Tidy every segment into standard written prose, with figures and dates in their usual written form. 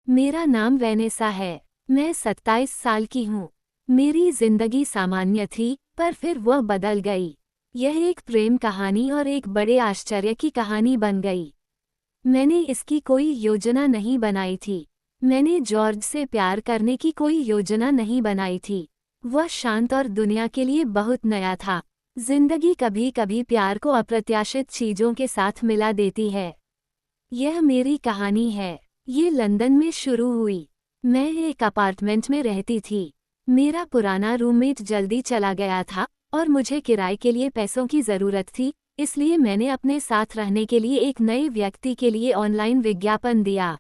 मेरा नाम वेनेसा है। मैं 27 साल की हूँ। मेरी जिंदगी सामान्य थी, पर फिर वह बदल गई। यह एक प्रेम कहानी और एक बड़े आश्चर्य की कहानी बन गई। मैंने इसकी कोई योजना नहीं बनाई थी। मैंने जॉर्ज से प्यार करने की कोई योजना नहीं बनाई थी। वह शांत और दुनिया के लिए बहुत नया था। जिंदगी कभी कभी प्यार को अप्रत्याशित चीजों के साथ मिला देती है। यह मेरी कहानी है। ये लंदन में शुरू हुई। मैं एक अपार्टमेंट में रहती थी। मेरा पुराना रूममेट जल्दी चला गया था और मुझे किराए के लिए पैसों की ज़रूरत थी, इसलिए मैंने अपने साथ रहने के लिए एक नए व्यक्ति के लिए ऑनलाइन विज्ञापन दिया।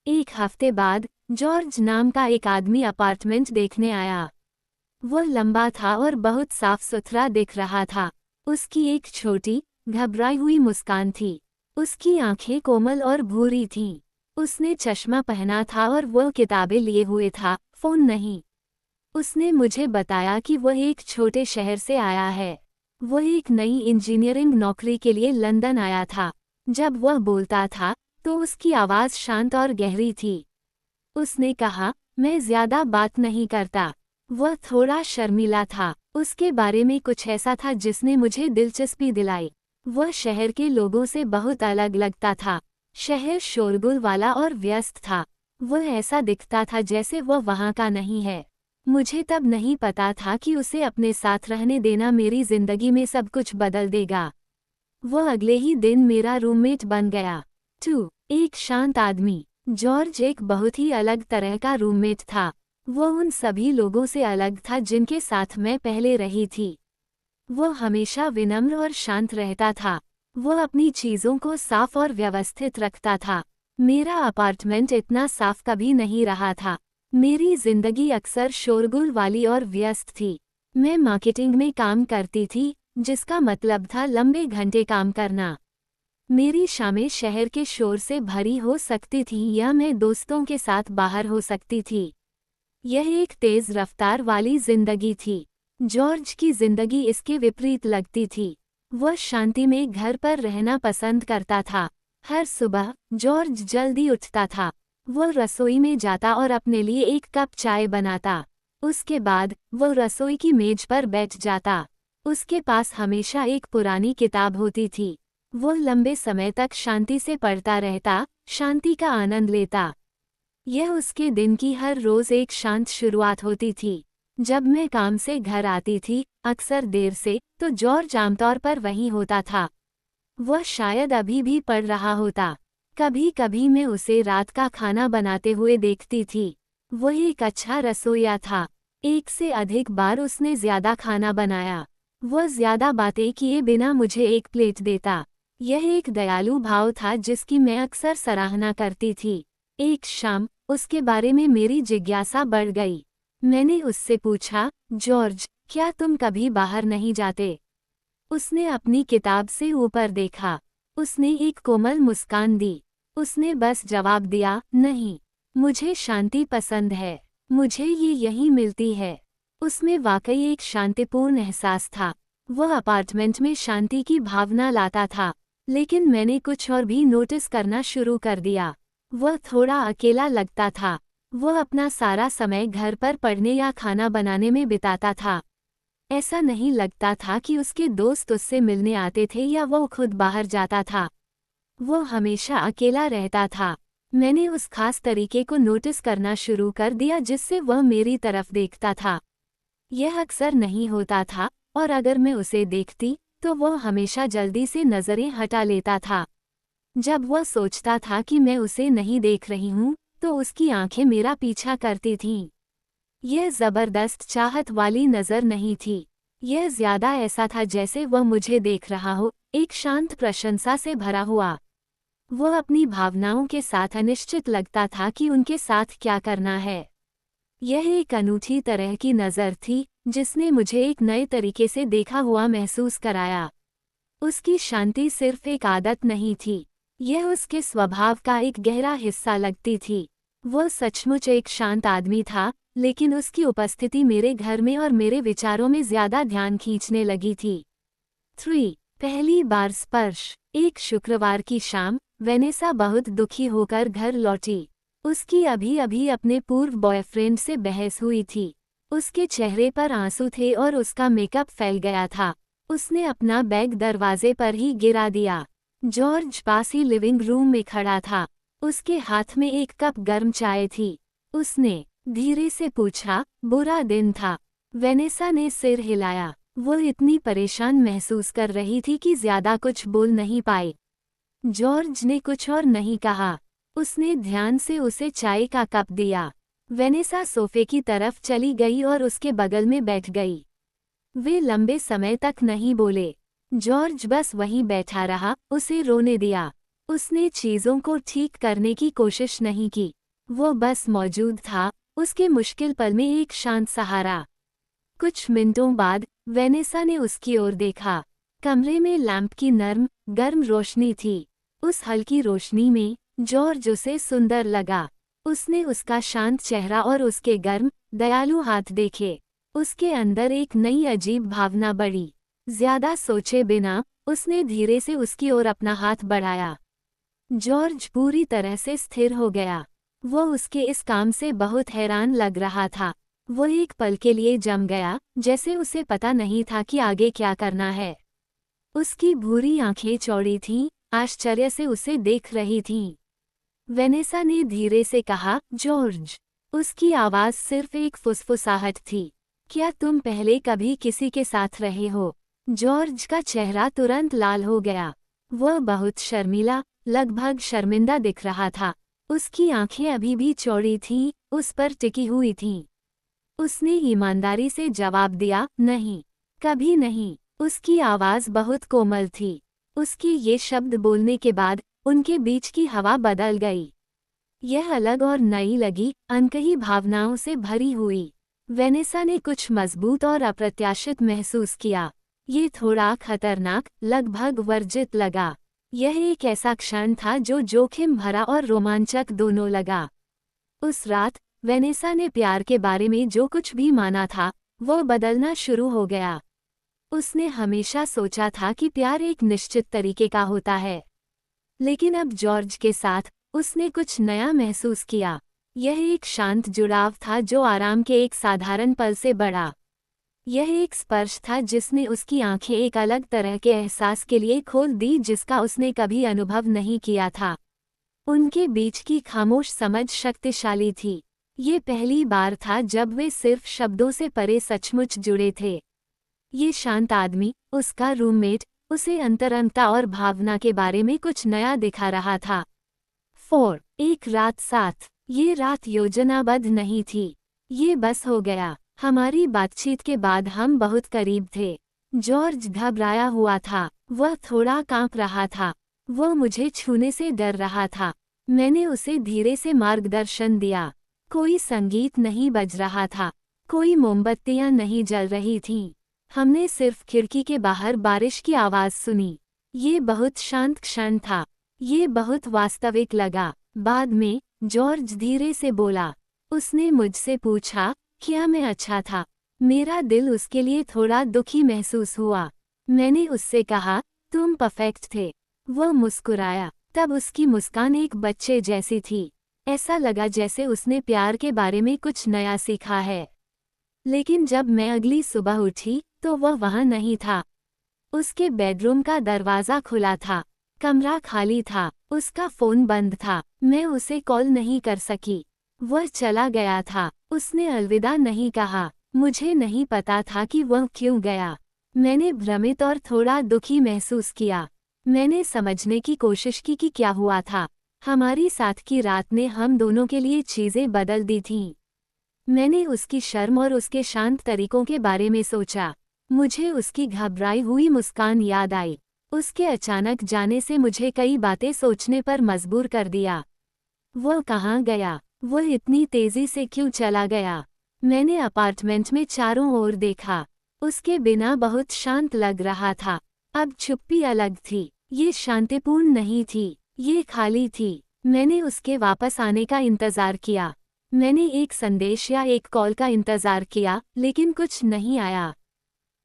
एक हफ्ते बाद जॉर्ज नाम का एक आदमी अपार्टमेंट देखने आया। वह लंबा था और बहुत साफ सुथरा दिख रहा था। उसकी एक छोटी, घबराई हुई मुस्कान थी। उसकी आंखें कोमल और भूरी थीं। उसने चश्मा पहना था और वह किताबें लिए हुए था, फोन नहीं। उसने मुझे बताया कि वह एक छोटे शहर से आया है। वह एक नई इंजीनियरिंग नौकरी के लिए लंदन आया था। जब वह बोलता था तो उसकी आवाज़ शांत और गहरी थी। उसने कहा, मैं ज्यादा बात नहीं करता। वह थोड़ा शर्मीला था। उसके बारे में कुछ ऐसा था जिसने मुझे दिलचस्पी दिलाई। वह शहर के लोगों से बहुत अलग लगता था। शहर शोरगुल वाला और व्यस्त था। वह ऐसा दिखता था जैसे वह वहाँ का नहीं है। मुझे तब नहीं पता था कि उसे अपने साथ रहने देना मेरी जिंदगी में सब कुछ बदल देगा। वह अगले ही दिन मेरा रूममेट बन गया। 2. एक शांत आदमी। जॉर्ज एक बहुत ही अलग तरह का रूममेट था। वह उन सभी लोगों से अलग था जिनके साथ मैं पहले रही थी। वह हमेशा विनम्र और शांत रहता था। वह अपनी चीज़ों को साफ और व्यवस्थित रखता था। मेरा अपार्टमेंट इतना साफ कभी नहीं रहा था। मेरी जिंदगी अक्सर शोरगुल वाली और व्यस्त थी। मैं मार्केटिंग में काम करती थी, जिसका मतलब था लंबे घंटे काम करना। मेरी शामें शहर के शोर से भरी हो सकती थी या मैं दोस्तों के साथ बाहर हो सकती थी। यह एक तेज रफ्तार वाली जिंदगी थी। जॉर्ज की जिंदगी इसके विपरीत लगती थी। वह शांति में घर पर रहना पसंद करता था। हर सुबह जॉर्ज जल्दी उठता था। वह रसोई में जाता और अपने लिए एक कप चाय बनाता। उसके बाद वह रसोई की मेज पर बैठ जाता। उसके पास हमेशा एक पुरानी किताब होती थी। वह लंबे समय तक शांति से पढ़ता रहता, शांति का आनंद लेता। यह उसके दिन की हर रोज एक शांत शुरुआत होती थी। जब मैं काम से घर आती थी, अक्सर देर से, तो जॉर्ज आमतौर पर वहीं होता था। वह शायद अभी भी पढ़ रहा होता। कभी कभी मैं उसे रात का खाना बनाते हुए देखती थी। वह एक अच्छा रसोइया था। एक से अधिक बार उसने ज्यादा खाना बनाया। वह ज्यादा बातें किए बिना मुझे एक प्लेट देता। यह एक दयालु भाव था जिसकी मैं अक्सर सराहना करती थी। एक शाम उसके बारे में मेरी जिज्ञासा बढ़ गई। मैंने उससे पूछा, जॉर्ज, क्या तुम कभी बाहर नहीं जाते? उसने अपनी किताब से ऊपर देखा। उसने एक कोमल मुस्कान दी। उसने बस जवाब दिया, नहीं, मुझे शांति पसंद है। मुझे ये यहीं मिलती है। उसमें वाकई एक शांतिपूर्ण एहसास था। वह अपार्टमेंट में शांति की भावना लाता था। लेकिन मैंने कुछ और भी नोटिस करना शुरू कर दिया। वह थोड़ा अकेला लगता था। वह अपना सारा समय घर पर पढ़ने या खाना बनाने में बिताता था। ऐसा नहीं लगता था कि उसके दोस्त उससे मिलने आते थे या वो खुद बाहर जाता था। वो हमेशा अकेला रहता था। मैंने उस खास तरीके को नोटिस करना शुरू कर दिया जिससे वह मेरी तरफ देखता था। यह अक्सर नहीं होता था, और अगर मैं उसे देखती तो वह हमेशा जल्दी से नज़रें हटा लेता था। जब वह सोचता था कि मैं उसे नहीं देख रही हूँ, तो उसकी आंखें मेरा पीछा करती थीं। यह जबरदस्त चाहत वाली नज़र नहीं थी। यह ज्यादा ऐसा था जैसे वह मुझे देख रहा हो, एक शांत प्रशंसा से भरा हुआ। वह अपनी भावनाओं के साथ अनिश्चित लगता था कि उनके साथ क्या करना है। यह एक अनूठी तरह की नज़र थी, जिसने मुझे एक नए तरीके से देखा हुआ महसूस कराया। उसकी शांति सिर्फ एक आदत नहीं थी, यह उसके स्वभाव का एक गहरा हिस्सा लगती थी। वह सचमुच एक शांत आदमी था, लेकिन उसकी उपस्थिति मेरे घर में और मेरे विचारों में ज्यादा ध्यान खींचने लगी थी। 3. पहली बार स्पर्श। एक शुक्रवार की शाम वेनेसा बहुत दुखी होकर घर लौटी। उसकी अभी अभी अपने पूर्व बॉयफ्रेंड से बहस हुई थी। उसके चेहरे पर आंसू थे और उसका मेकअप फैल गया था। उसने अपना बैग दरवाजे पर ही गिरा दिया। जॉर्ज पास ही लिविंग रूम में खड़ा था। उसके हाथ में एक कप गर्म चाय थी। उसने धीरे से पूछा, बुरा दिन था? वेनेसा ने सिर हिलाया। वो इतनी परेशान महसूस कर रही थी कि ज्यादा कुछ बोल नहीं पाई। जॉर्ज ने कुछ और नहीं कहा। उसने ध्यान से उसे चाय का कप दिया। वेनेसा सोफे की तरफ चली गई और उसके बगल में बैठ गई। वे लंबे समय तक नहीं बोले। जॉर्ज बस वहीं बैठा रहा, उसे रोने दिया। उसने चीजों को ठीक करने की कोशिश नहीं की। वो बस मौजूद था, उसके मुश्किल पल में एक शांत सहारा। कुछ मिनटों बाद वेनेसा ने उसकी ओर देखा। कमरे में लैंप की नर्म, गर्म रोशनी थी। उस हल्की रोशनी में जॉर्ज उसे सुंदर लगा। उसने उसका शांत चेहरा और उसके गर्म, दयालु हाथ देखे। उसके अंदर एक नई अजीब भावना बढ़ी। ज्यादा सोचे बिना उसने धीरे से उसकी ओर अपना हाथ बढ़ाया। जॉर्ज पूरी तरह से स्थिर हो गया। वो उसके इस काम से बहुत हैरान लग रहा था। वो एक पल के लिए जम गया, जैसे उसे पता नहीं था कि आगे क्या करना है। उसकी भूरी आंखें चौड़ी थीं, आश्चर्य से उसे देख रही थीं। वेनेसा ने धीरे से कहा, जॉर्ज। उसकी आवाज़ सिर्फ एक फुसफुसाहट थी। क्या तुम पहले कभी किसी के साथ रहे हो? जॉर्ज का चेहरा तुरंत लाल हो गया। वह बहुत शर्मीला, लगभग शर्मिंदा दिख रहा था। उसकी आंखें अभी भी चौड़ी थीं, उस पर टिकी हुई थीं। उसने ईमानदारी से जवाब दिया, नहीं, कभी नहीं। उसकी आवाज़ बहुत कोमल थी। उसके ये शब्द बोलने के बाद उनके बीच की हवा बदल गई। यह अलग और नई लगी, अनकही भावनाओं से भरी हुई। वेनेसा ने कुछ मजबूत और अप्रत्याशित महसूस किया। ये थोड़ा खतरनाक, लगभग वर्जित लगा। यह एक ऐसा क्षण था जो जोखिम भरा और रोमांचक दोनों लगा। उस रात वेनेसा ने प्यार के बारे में जो कुछ भी माना था, वो बदलना शुरू हो गया। उसने हमेशा सोचा था कि प्यार एक निश्चित तरीके का होता है। लेकिन अब जॉर्ज के साथ उसने कुछ नया महसूस किया। यह एक शांत जुड़ाव था जो आराम के एक साधारण पल से बढ़ा। यह एक स्पर्श था जिसने उसकी आंखें एक अलग तरह के एहसास के लिए खोल दी जिसका उसने कभी अनुभव नहीं किया था। उनके बीच की खामोश समझ शक्तिशाली थी। ये पहली बार था जब वे सिर्फ शब्दों से परे सचमुच जुड़े थे। ये शांत आदमी, उसका रूममेट, उसे अंतरंगता और भावना के बारे में कुछ नया दिखा रहा था। 4 एक रात 7 ये रात योजनाबद्ध नहीं थी। ये बस हो गया। हमारी बातचीत के बाद हम बहुत करीब थे। जॉर्ज घबराया हुआ था। वह थोड़ा कांप रहा था। वह मुझे छूने से डर रहा था। मैंने उसे धीरे से मार्गदर्शन दिया। कोई संगीत नहीं बज रहा था। कोई मोमबत्तियां नहीं जल रही थीं। हमने सिर्फ खिड़की के बाहर बारिश की आवाज़ सुनी। ये बहुत शांत क्षण था। ये बहुत वास्तविक लगा। बाद में जॉर्ज धीरे से बोला। उसने मुझसे पूछा, क्या मैं अच्छा था? मेरा दिल उसके लिए थोड़ा दुखी महसूस हुआ। मैंने उससे कहा, तुम परफेक्ट थे। वह मुस्कुराया। तब उसकी मुस्कान एक बच्चे जैसी थी। ऐसा लगा जैसे उसने प्यार के बारे में कुछ नया सीखा है। लेकिन जब मैं अगली सुबह उठी तो वह वहाँ नहीं था। उसके बेडरूम का दरवाज़ा खुला था। कमरा खाली था। उसका फ़ोन बंद था। मैं उसे कॉल नहीं कर सकी। वह चला गया था। उसने अलविदा नहीं कहा। मुझे नहीं पता था कि वह क्यों गया। मैंने भ्रमित और थोड़ा दुखी महसूस किया। मैंने समझने की कोशिश की कि क्या हुआ था। हमारी साथ की रात ने हम दोनों के लिए चीज़ें बदल दी थीं। मैंने उसकी शर्म और उसके शांत तरीकों के बारे में सोचा। मुझे उसकी घबराई हुई मुस्कान याद आई। उसके अचानक जाने से मुझे कई बातें सोचने पर मजबूर कर दिया। वह कहाँ गया? वह इतनी तेजी से क्यों चला गया? मैंने अपार्टमेंट में चारों ओर देखा। उसके बिना बहुत शांत लग रहा था। अब चुप्पी अलग थी। ये शांतिपूर्ण नहीं थी। ये खाली थी। मैंने उसके वापस आने का इंतजार किया। मैंने एक संदेश या एक कॉल का इंतजार किया, लेकिन कुछ नहीं आया।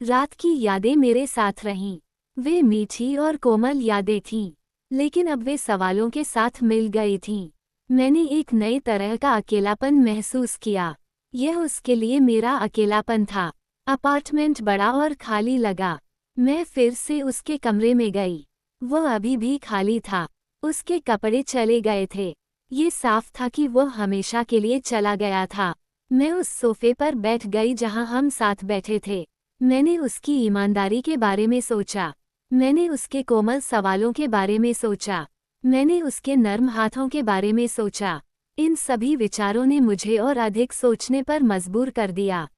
रात की यादें मेरे साथ रहीं। वे मीठी और कोमल यादें थीं, लेकिन अब वे सवालों के साथ मिल गई थीं। मैंने एक नए तरह का अकेलापन महसूस किया। यह उसके लिए मेरा अकेलापन था। अपार्टमेंट बड़ा और खाली लगा। मैं फिर से उसके कमरे में गई। वह अभी भी खाली था। उसके कपड़े चले गए थे। ये साफ था कि वह हमेशा के लिए चला गया था। मैं उस सोफे पर बैठ गई जहां हम साथ बैठे थे। मैंने उसकी ईमानदारी के बारे में सोचा। मैंने उसके कोमल सवालों के बारे में सोचा। मैंने उसके नर्म हाथों के बारे में सोचा। इन सभी विचारों ने मुझे और अधिक सोचने पर मजबूर कर दिया।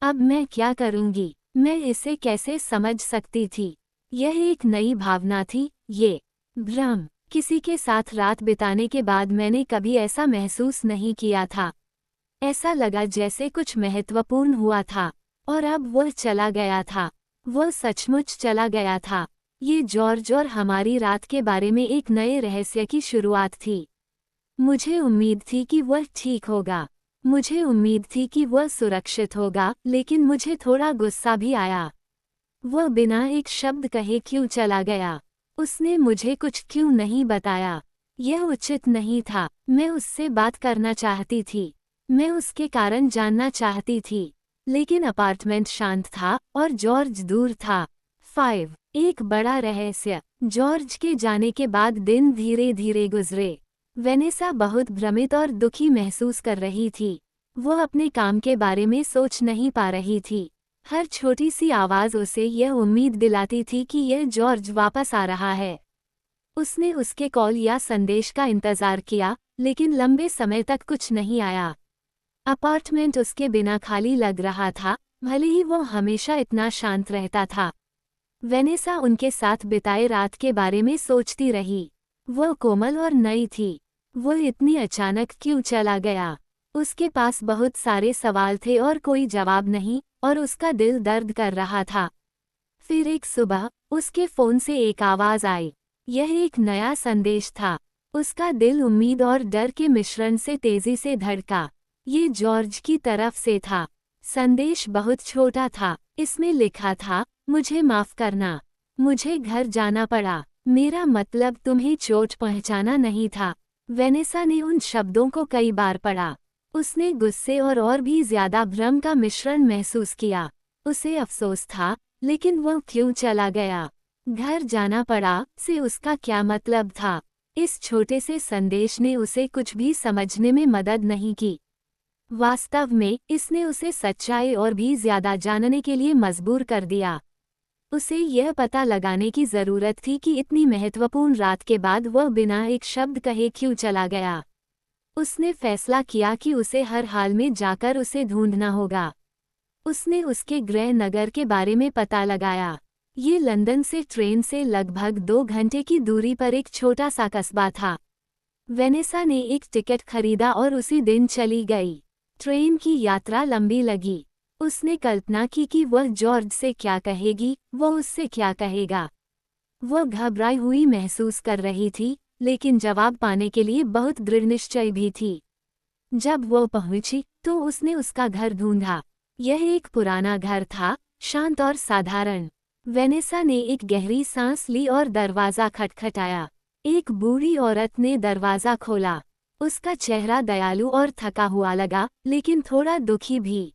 अब मैं क्या करूंगी? मैं इसे कैसे समझ सकती थी? यह एक नई भावना थी, ये भ्रम। किसी के साथ रात बिताने के बाद मैंने कभी ऐसा महसूस नहीं किया था। ऐसा लगा जैसे कुछ महत्वपूर्ण हुआ था, और अब वह चला गया था। वह सचमुच चला गया था। ये जॉर्ज और हमारी रात के बारे में एक नए रहस्य की शुरुआत थी। मुझे उम्मीद थी कि वह ठीक होगा। मुझे उम्मीद थी कि वह सुरक्षित होगा, लेकिन मुझे थोड़ा गुस्सा भी आया। वह बिना एक शब्द कहे क्यों चला गया? उसने मुझे कुछ क्यों नहीं बताया? यह उचित नहीं था। मैं उससे बात करना चाहती थी। मैं उसके कारण जानना चाहती थी। लेकिन अपार्टमेंट शांत था और जॉर्ज दूर था। 5. एक बड़ा रहस्य। जॉर्ज के जाने के बाद दिन धीरे धीरे गुजरे। वेनेसा बहुत भ्रमित और दुखी महसूस कर रही थी। वह अपने काम के बारे में सोच नहीं पा रही थी। हर छोटी सी आवाज़ उसे यह उम्मीद दिलाती थी कि यह जॉर्ज वापस आ रहा है। उसने उसके कॉल या संदेश का इंतज़ार किया, लेकिन लंबे समय तक कुछ नहीं आया। अपार्टमेंट उसके बिना खाली लग रहा था, भले ही वो हमेशा इतना शांत रहता था। वेनेसा उनके साथ बिताए रात के बारे में सोचती रही। वह कोमल और नई थी। वह इतनी अचानक क्यों चला गया? उसके पास बहुत सारे सवाल थे और कोई जवाब नहीं, और उसका दिल दर्द कर रहा था। फिर एक सुबह उसके फ़ोन से एक आवाज़ आई। यह एक नया संदेश था। उसका दिल उम्मीद और डर के मिश्रण से तेज़ी से धड़का। ये जॉर्ज की तरफ से था। संदेश बहुत छोटा था। इसमें लिखा था, मुझे माफ़ करना। मुझे घर जाना पड़ा। मेरा मतलब तुम्हें चोट पहुंचाना नहीं था। वेनेसा ने उन शब्दों को कई बार पढ़ा। उसने गुस्से और भी ज्यादा भ्रम का मिश्रण महसूस किया। उसे अफसोस था, लेकिन वह क्यों चला गया? घर जाना पड़ा से उसका क्या मतलब था? इस छोटे से संदेश ने उसे कुछ भी समझने में मदद नहीं की। वास्तव में इसने उसे सच्चाई और भी ज्यादा जानने के लिए मजबूर कर दिया। उसे यह पता लगाने की जरूरत थी कि इतनी महत्वपूर्ण रात के बाद वह बिना एक शब्द कहे क्यों चला गया। उसने फैसला किया कि उसे हर हाल में जाकर उसे ढूंढना होगा। उसने उसके गृह नगर के बारे में पता लगाया। ये लंदन से ट्रेन से लगभग 2 घंटे की दूरी पर एक छोटा सा कस्बा था। वेनेसा ने एक टिकट खरीदा और उसी दिन चली गई। ट्रेन की यात्रा लंबी लगी। उसने कल्पना की कि वह जॉर्ज से क्या कहेगी, वह उससे क्या कहेगा। वह घबराई हुई महसूस कर रही थी, लेकिन जवाब पाने के लिए बहुत दृढ़निश्चय भी थी। जब वो पहुंची, तो उसने उसका घर ढूंढा। यह एक पुराना घर था, शांत और साधारण। वेनेसा ने एक गहरी सांस ली और दरवाज़ा खटखटाया। एक बूढ़ी औरत ने दरवाज़ा खोला। उसका चेहरा दयालु और थका हुआ लगा, लेकिन थोड़ा दुखी भी।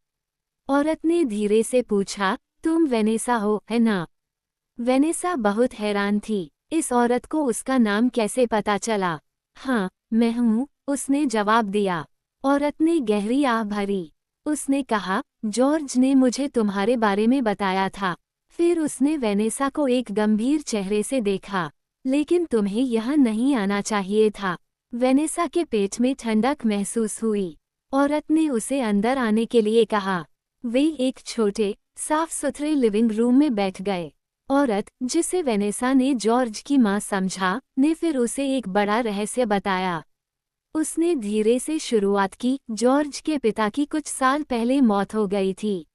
औरत ने धीरे से पूछा, तुम वेनेसा हो, है ना? वेनेसा बहुत हैरान थी। इस औरत को उसका नाम कैसे पता चला? हाँ, मैं हूँ, उसने जवाब दिया। औरत ने गहरी आह भरी। उसने कहा, जॉर्ज ने मुझे तुम्हारे बारे में बताया था। फिर उसने वेनेसा को एक गंभीर चेहरे से देखा। लेकिन तुम्हें यहाँ नहीं आना चाहिए था। वेनेसा के पेट में ठंडक महसूस हुई। औरत ने उसे अंदर आने के लिए कहा। वे एक छोटे, साफ सुथरे लिविंग रूम में बैठ गए। औरत, जिसे वेनेसा ने जॉर्ज की मां समझा, ने फिर उसे एक बड़ा रहस्य बताया। उसने धीरे से शुरुआत की। जॉर्ज के पिता की कुछ साल पहले मौत हो गई थी।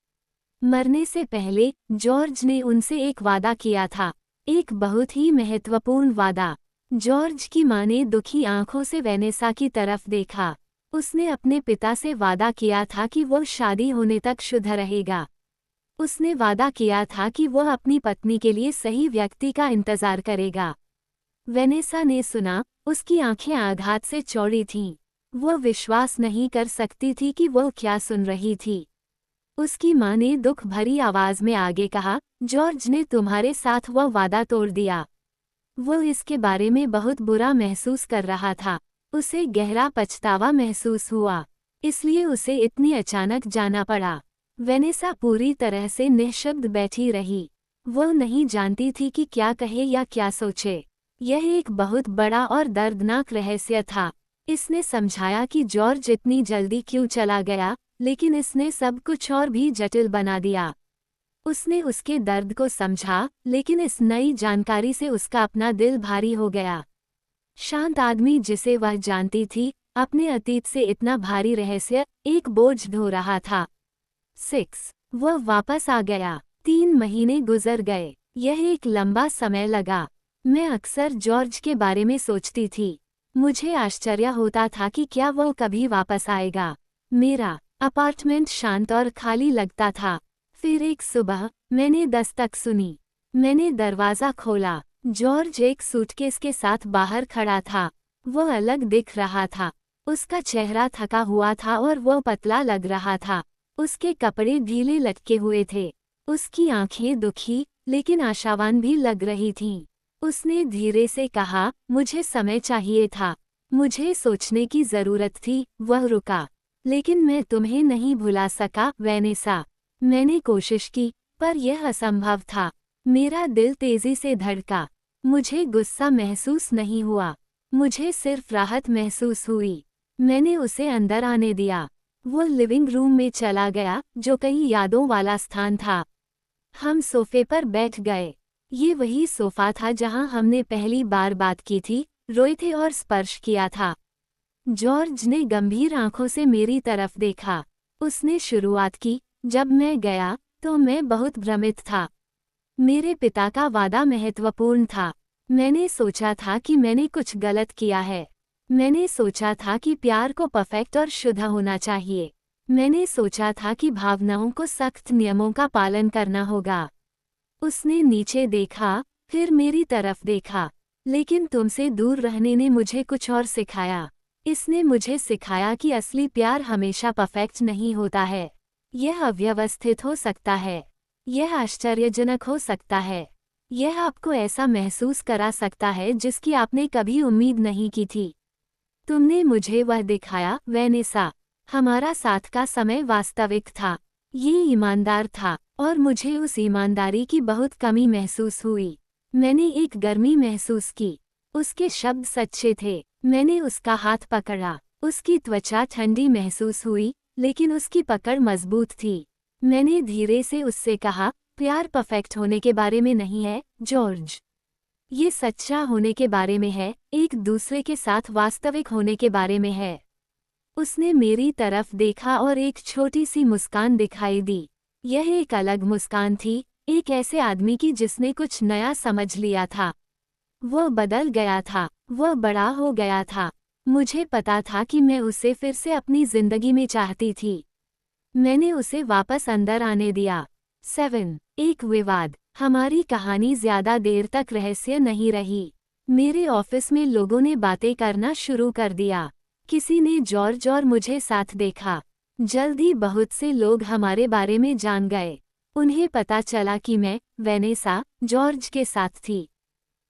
मरने से पहले जॉर्ज ने उनसे एक वादा किया था, एक बहुत ही महत्वपूर्ण वादा। जॉर्ज की मां ने दुखी आंखों से वेनेसा की तरफ देखा। उसने अपने पिता से वादा किया था कि वह शादी होने तक शुद्ध रहेगा। उसने वादा किया था कि वह अपनी पत्नी के लिए सही व्यक्ति का इंतजार करेगा। वेनेसा ने सुना, उसकी आंखें आघात से चौड़ी थीं। वह विश्वास नहीं कर सकती थी कि वह क्या सुन रही थी। उसकी माँ ने दुख भरी आवाज में आगे कहा, जॉर्ज ने तुम्हारे साथ वह वादा तोड़ दिया। वो इसके बारे में बहुत बुरा महसूस कर रहा था। उसे गहरा पछतावा महसूस हुआ, इसलिए उसे इतनी अचानक जाना पड़ा। वेनेसा पूरी तरह से निःशब्द बैठी रही। वह नहीं जानती थी कि क्या कहे या क्या सोचे। यह एक बहुत बड़ा और दर्दनाक रहस्य था। इसने समझाया कि जॉर्ज इतनी जल्दी क्यों चला गया, लेकिन इसने सब कुछ और भी जटिल बना दिया। उसने उसके दर्द को समझा, लेकिन इस नई जानकारी से उसका अपना दिल भारी हो गया। शांत आदमी जिसे वह जानती थी, अपने अतीत से इतना भारी रहस्य, एक बोझ ढो रहा था। 6. वह वापस आ गया। 3 महीने गुजर गए। यह एक लंबा समय लगा। मैं अक्सर जॉर्ज के बारे में सोचती थी। मुझे आश्चर्य होता था कि क्या वह कभी वापस आएगा। मेरा अपार्टमेंट शांत और खाली लगता था। फिर एक सुबह मैंने दस्तक सुनी। मैंने दरवाज़ा खोला। जॉर्ज एक सूटकेस के साथ बाहर खड़ा था। वह अलग दिख रहा था। उसका चेहरा थका हुआ था और वह पतला लग रहा था। उसके कपड़े ढीले लटके हुए थे। उसकी आंखें दुखी लेकिन आशावान भी लग रही थीं। उसने धीरे से कहा, मुझे समय चाहिए था। मुझे सोचने की ज़रूरत थी। वह रुका। लेकिन मैं तुम्हें नहीं भुला सका, वेनेसा। मैंने कोशिश की, पर यह असंभव था। मेरा दिल तेजी से धड़का। मुझे गुस्सा महसूस नहीं हुआ। मुझे सिर्फ राहत महसूस हुई। मैंने उसे अंदर आने दिया। वो लिविंग रूम में चला गया, जो कई यादों वाला स्थान था। हम सोफे पर बैठ गए। ये वही सोफा था जहां हमने पहली बार बात की थी, रोए थे और स्पर्श किया था। जॉर्ज ने गंभीर आंखों से मेरी तरफ देखा। उसने शुरुआत की, जब मैं गया तो मैं बहुत भ्रमित था। मेरे पिता का वादा महत्वपूर्ण था। मैंने सोचा था कि मैंने कुछ गलत किया है। मैंने सोचा था कि प्यार को परफेक्ट और शुद्ध होना चाहिए। मैंने सोचा था कि भावनाओं को सख्त नियमों का पालन करना होगा। उसने नीचे देखा, फिर मेरी तरफ देखा। लेकिन तुमसे दूर रहने ने मुझे कुछ और सिखाया। इसने मुझे सिखाया कि असली प्यार हमेशा परफेक्ट नहीं होता है। यह अव्यवस्थित हो सकता है। यह आश्चर्यजनक हो सकता है। यह आपको ऐसा महसूस करा सकता है जिसकी आपने कभी उम्मीद नहीं की थी। तुमने मुझे वह दिखाया, वेनेसा। हमारा साथ का समय वास्तविक था। ये ईमानदार था, और मुझे उस ईमानदारी की बहुत कमी महसूस हुई। मैंने एक गर्मी महसूस की। उसके शब्द सच्चे थे। मैंने उसका हाथ पकड़ा। उसकी त्वचा ठंडी महसूस हुई, लेकिन उसकी पकड़ मजबूत थी। मैंने धीरे से उससे कहा, प्यार परफेक्ट होने के बारे में नहीं है, जॉर्ज। ये सच्चा होने के बारे में है, एक दूसरे के साथ वास्तविक होने के बारे में है। उसने मेरी तरफ देखा और एक छोटी सी मुस्कान दिखाई दी। यह एक अलग मुस्कान थी, एक ऐसे आदमी की जिसने कुछ नया समझ लिया था। वह बदल गया था। वह बड़ा हो गया था। मुझे पता था कि मैं उसे फिर से अपनी जिंदगी में चाहती थी। मैंने उसे वापस अंदर आने दिया। 7. एक विवाद। हमारी कहानी ज्यादा देर तक रहस्य नहीं रही। मेरे ऑफिस में लोगों ने बातें करना शुरू कर दिया। किसी ने जॉर्ज और मुझे साथ देखा। जल्द ही बहुत से लोग हमारे बारे में जान गए। उन्हें पता चला कि मैं, वेनेसा, जॉर्ज के साथ थी।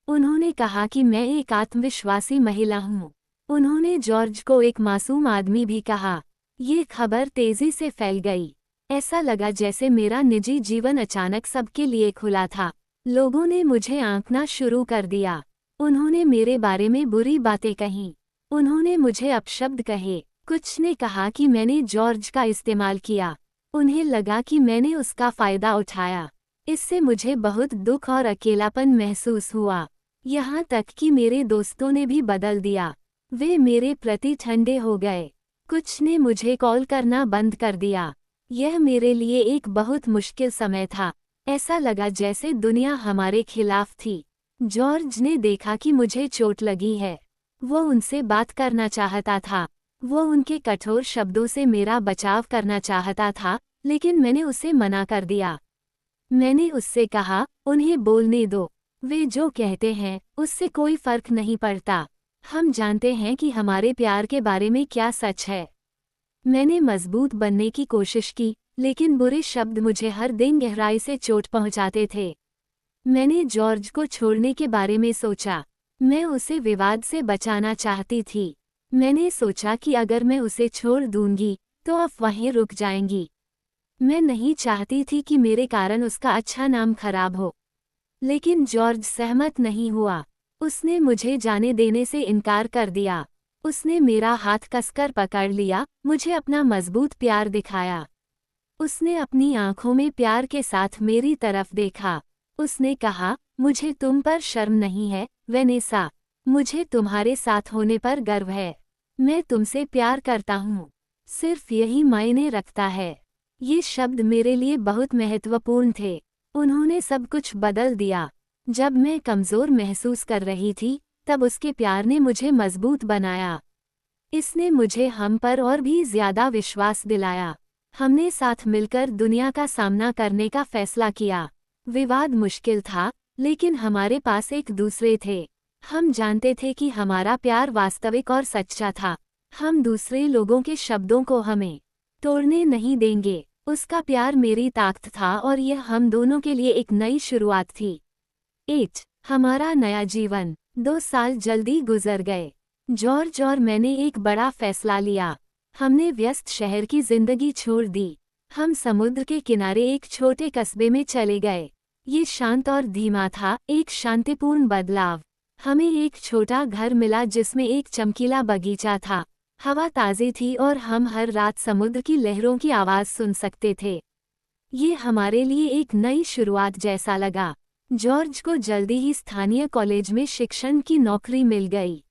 उन्होंने कहा कि मैं एक आत्मविश्वासी महिला हूँ। उन्होंने जॉर्ज को एक मासूम आदमी भी कहा। ये खबर तेजी से फैल गई। ऐसा लगा जैसे मेरा निजी जीवन अचानक सबके लिए खुला था। लोगों ने मुझे आंकना शुरू कर दिया। उन्होंने मेरे बारे में बुरी बातें कहीं। उन्होंने मुझे अपशब्द कहे। कुछ ने कहा कि मैंने जॉर्ज का इस्तेमाल किया। उन्हें लगा कि मैंने उसका फायदा उठाया। इससे मुझे बहुत दुख और अकेलापन महसूस हुआ। यहाँ तक कि मेरे दोस्तों ने भी बदल दिया। वे मेरे प्रति ठंडे हो गए। कुछ ने मुझे कॉल करना बंद कर दिया। यह मेरे लिए एक बहुत मुश्किल समय था। ऐसा लगा जैसे दुनिया हमारे खिलाफ थी। जॉर्ज ने देखा कि मुझे चोट लगी है। वो उनसे बात करना चाहता था। वो उनके कठोर शब्दों से मेरा बचाव करना चाहता था, लेकिन मैंने उसे मना कर दिया। मैंने उससे कहा, उन्हें बोलने दो। वे जो कहते हैं उससे कोई फर्क नहीं पड़ता। हम जानते हैं कि हमारे प्यार के बारे में क्या सच है। मैंने मजबूत बनने की कोशिश की, लेकिन बुरे शब्द मुझे हर दिन गहराई से चोट पहुंचाते थे। मैंने जॉर्ज को छोड़ने के बारे में सोचा। मैं उसे विवाद से बचाना चाहती थी। मैंने सोचा कि अगर मैं उसे छोड़ दूंगी तो अफवाहें रुक जाएंगी। मैं नहीं चाहती थी कि मेरे कारण उसका अच्छा नाम खराब हो। लेकिन जॉर्ज सहमत नहीं हुआ। उसने मुझे जाने देने से इनकार कर दिया। उसने मेरा हाथ कसकर पकड़ लिया, मुझे अपना मजबूत प्यार दिखाया। उसने अपनी आंखों में प्यार के साथ मेरी तरफ देखा। उसने कहा, मुझे तुम पर शर्म नहीं है, वेनेसा। मुझे तुम्हारे साथ होने पर गर्व है। मैं तुमसे प्यार करता हूँ। सिर्फ यही मायने रखता है। ये शब्द मेरे लिए बहुत महत्वपूर्ण थे। उन्होंने सब कुछ बदल दिया। जब मैं कमज़ोर महसूस कर रही थी, तब उसके प्यार ने मुझे मजबूत बनाया। इसने मुझे हम पर और भी ज्यादा विश्वास दिलाया। हमने साथ मिलकर दुनिया का सामना करने का फैसला किया। विवाद मुश्किल था, लेकिन हमारे पास एक दूसरे थे। हम जानते थे कि हमारा प्यार वास्तविक और सच्चा था। हम दूसरे लोगों के शब्दों को हमें तोड़ने नहीं देंगे। उसका प्यार मेरी ताकत था और यह हम दोनों के लिए एक नई शुरुआत थी। 8 हमारा नया जीवन। 2 साल जल्दी गुजर गए। जॉर्ज और मैंने एक बड़ा फैसला लिया। हमने व्यस्त शहर की जिंदगी छोड़ दी। हम समुद्र के किनारे एक छोटे कस्बे में चले गए। ये शांत और धीमा था, एक शांतिपूर्ण बदलाव। हमें एक छोटा घर मिला जिसमें एक चमकीला बगीचा था। हवा ताज़ी थी और हम हर रात समुद्र की लहरों की आवाज़ सुन सकते थे। ये हमारे लिए एक नई शुरुआत जैसा लगा। जॉर्ज को जल्दी ही स्थानीय कॉलेज में शिक्षण की नौकरी मिल गई।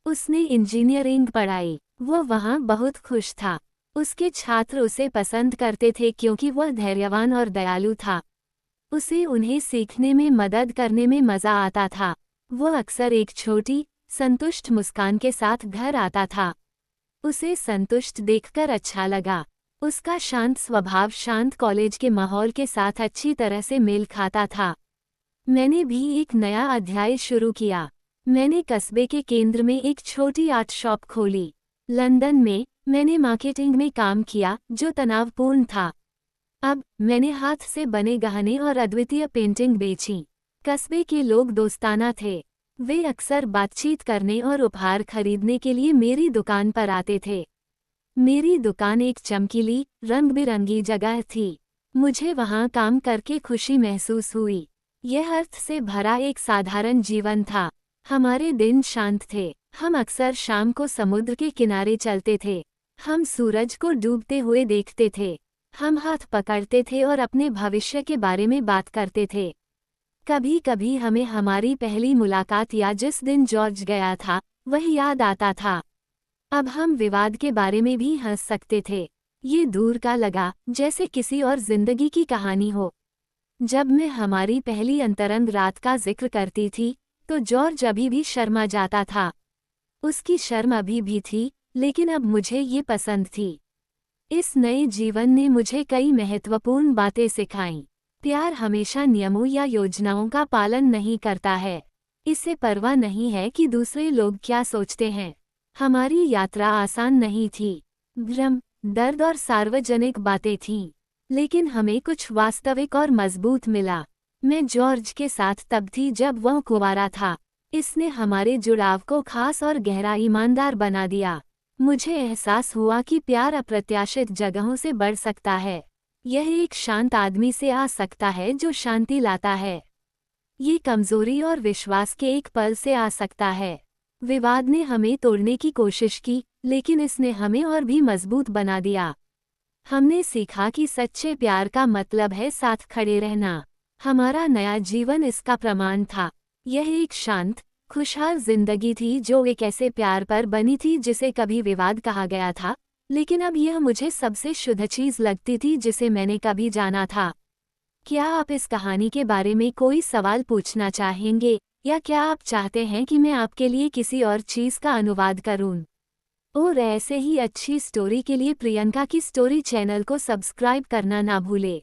उसने इंजीनियरिंग पढ़ाई। वह वहाँ बहुत खुश था। उसके छात्र उसे पसंद करते थे क्योंकि वह धैर्यवान और दयालु था। उसे उन्हें सीखने में मदद करने में मज़ा आता था। वह अक्सर एक छोटी, संतुष्ट मुस्कान के साथ घर आता था। उसे संतुष्ट देखकर अच्छा लगा। उसका शांत स्वभाव शांत कॉलेज के माहौल के साथ अच्छी तरह से मेल खाता था। मैंने भी एक नया अध्याय शुरू किया। मैंने कस्बे के केंद्र में एक छोटी आर्ट शॉप खोली। लंदन में मैंने मार्केटिंग में काम किया, जो तनावपूर्ण था। अब मैंने हाथ से बने गहने और अद्वितीय पेंटिंग बेची। कस्बे के लोग दोस्ताना थे। वे अक्सर बातचीत करने और उपहार खरीदने के लिए मेरी दुकान पर आते थे। मेरी दुकान एक चमकीली, रंग बिरंगी जगह थी। मुझे वहाँ काम करके खुशी महसूस हुई। यह अर्थ से भरा एक साधारण जीवन था। हमारे दिन शांत थे। हम अक्सर शाम को समुद्र के किनारे चलते थे। हम सूरज को डूबते हुए देखते थे। हम हाथ पकड़ते थे और अपने भविष्य के बारे में बात करते थे। कभी कभी हमें हमारी पहली मुलाकात या जिस दिन जॉर्ज गया था, वह याद आता था। अब हम विवाद के बारे में भी हंस सकते थे। ये दूर का लगा, जैसे किसी और जिंदगी की कहानी हो। जब मैं हमारी पहली अंतरंग रात का जिक्र करती थी, तो जॉर्ज अभी भी शर्मा जाता था। उसकी शर्म अभी भी थी, लेकिन अब मुझे ये पसंद थी। इस नए जीवन ने मुझे कई महत्वपूर्ण बातें सिखाईं। प्यार हमेशा नियमों या योजनाओं का पालन नहीं करता है। इसे परवाह नहीं है कि दूसरे लोग क्या सोचते हैं। हमारी यात्रा आसान नहीं थी। भ्रम, दर्द और सार्वजनिक बातें थीं। लेकिन हमें कुछ वास्तविक और मजबूत मिला। मैं जॉर्ज के साथ तब थी जब वह कुंवारा था। इसने हमारे जुड़ाव को खास और गहरा ईमानदार बना दिया। मुझे एहसास हुआ कि प्यार अप्रत्याशित जगहों से बढ़ सकता है। यह एक शांत आदमी से आ सकता है जो शांति लाता है। ये कमजोरी और विश्वास के एक पल से आ सकता है। विवाद ने हमें तोड़ने की कोशिश की, लेकिन इसने हमें और भी मजबूत बना दिया। हमने सीखा कि सच्चे प्यार का मतलब है साथ खड़े रहना। हमारा नया जीवन इसका प्रमाण था। यह एक शांत, खुशहाल जिंदगी थी जो एक ऐसे प्यार पर बनी थी जिसे कभी विवाद कहा गया था, लेकिन अब यह मुझे सबसे शुद्ध चीज लगती थी जिसे मैंने कभी जाना था। क्या आप इस कहानी के बारे में कोई सवाल पूछना चाहेंगे, या क्या आप चाहते हैं कि मैं आपके लिए किसी और चीज का अनुवाद करूं? और ऐसे ही अच्छी स्टोरी के लिए प्रियंका की स्टोरी चैनल को सब्सक्राइब करना ना भूले।